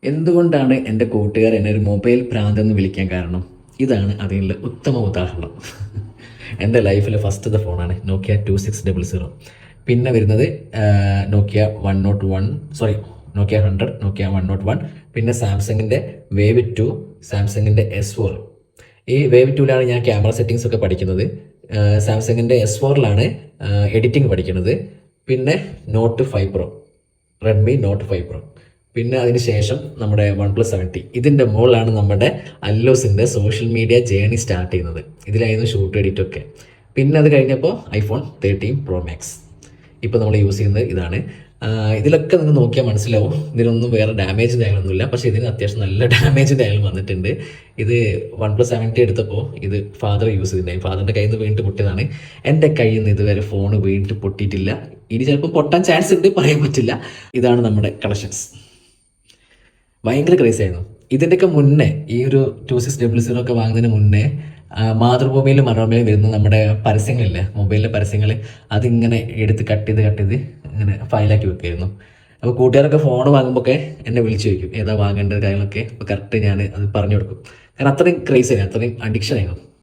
എന്തുകൊണ്ടാണ് എൻ്റെ കൂട്ടുകാർ എന്നെ ഒരു മൊബൈൽ ഭ്രാന്തെന്ന് വിളിക്കാൻ കാരണം? ഇതാണ് അതിനുള്ള ഉത്തമ ഉദാഹരണം. എൻ്റെ ലൈഫിലെ ഫസ്റ്റത്തെ ഫോണാണ് നോക്കിയ 2600. പിന്നെ വരുന്നത് നോക്കിയ 101, സോറി നോക്കിയ 100, നോക്കിയ 101, പിന്നെ സാംസങ്ങിൻ്റെ വേവ് 2, സാംസങ്ങിൻ്റെ S4. ഈ വേവ് 2ലാണ് ഞാൻ ക്യാമറ സെറ്റിങ്സ് ഒക്കെ പഠിക്കുന്നത്. സാംസങ്ങിൻ്റെ S4ലാണ് എഡിറ്റിംഗ് പഠിക്കുന്നത്. പിന്നെ note 5 pro, Redmi note 5 pro. പിന്നെ അതിന് ശേഷം നമ്മുടെ OnePlus 7T. ഇതിൻ്റെ മുകളിലാണ് നമ്മുടെ അല്ലോസിൻ്റെ സോഷ്യൽ മീഡിയ ജേണി സ്റ്റാർട്ട് ചെയ്യുന്നത്. ഇതിലായിരുന്നു ഷൂട്ട് എഡിറ്റ് ഒക്കെ. പിന്നെ അത് കഴിഞ്ഞപ്പോൾ iPhone 13 Pro Max. ഇപ്പോൾ നമ്മൾ യൂസ് ചെയ്യുന്നത് ഇതാണ്. ഇതിലൊക്കെ നിങ്ങൾ നോക്കിയാൽ മനസ്സിലാവും ഇതിനൊന്നും വേറെ ഡാമേജ് കാര്യങ്ങളൊന്നുമില്ല. പക്ഷേ ഇതിന് അത്യാവശ്യം നല്ല ഡാമേജ് കാര്യങ്ങൾ വന്നിട്ടുണ്ട്. ഇത് OnePlus 7T എടുത്തപ്പോൾ ഇത് ഫാദർ യൂസ് ചെയ്തിട്ടുണ്ടായി. ഫാദറിൻ്റെ കയ്യിൽ നിന്ന് വീണിട്ട് പൊട്ടിയതാണ്. എൻ്റെ കയ്യിൽ നിന്ന് ഇതുവരെ ഫോൺ വീണിട്ട് പൊട്ടിയിട്ടില്ല. ഇനി ചിലപ്പോൾ പൊട്ടാൻ ചാൻസ് ഉണ്ട്, പറയാൻ പറ്റില്ല. ഇതാണ് നമ്മുടെ കളക്ഷൻസ്. ഭയങ്കര ക്രേസ് ആയിരുന്നു. ഇതിൻ്റെയൊക്കെ മുന്നേ ഈ ഒരു 2600 ഒക്കെ വാങ്ങുന്നതിന് മുന്നേ മാതൃഭൂമിയിലും മനോരമയിലും വരുന്ന നമ്മുടെ പരസ്യങ്ങളില്ലേ, മൊബൈലിലെ പരസ്യങ്ങൾ, അതിങ്ങനെ എടുത്ത് കട്ട് ചെയ്ത് ഇങ്ങനെ ഫയലാക്കി വെക്കുമായിരുന്നു. അപ്പോൾ കൂട്ടുകാരൊക്കെ ഫോൺ വാങ്ങുമ്പോൾ ഒക്കെ എന്നെ വിളിച്ചു ചോദിക്കും ഏതാ വാങ്ങേണ്ട കാര്യങ്ങളൊക്കെ. അപ്പോൾ കറക്റ്റ് ഞാൻ അത് പറഞ്ഞു കൊടുക്കും. കാരണം അത്രയും ക്രേസ് ആയിരുന്നു, അത്രയും അഡിക്ഷൻ ആയിരുന്നു.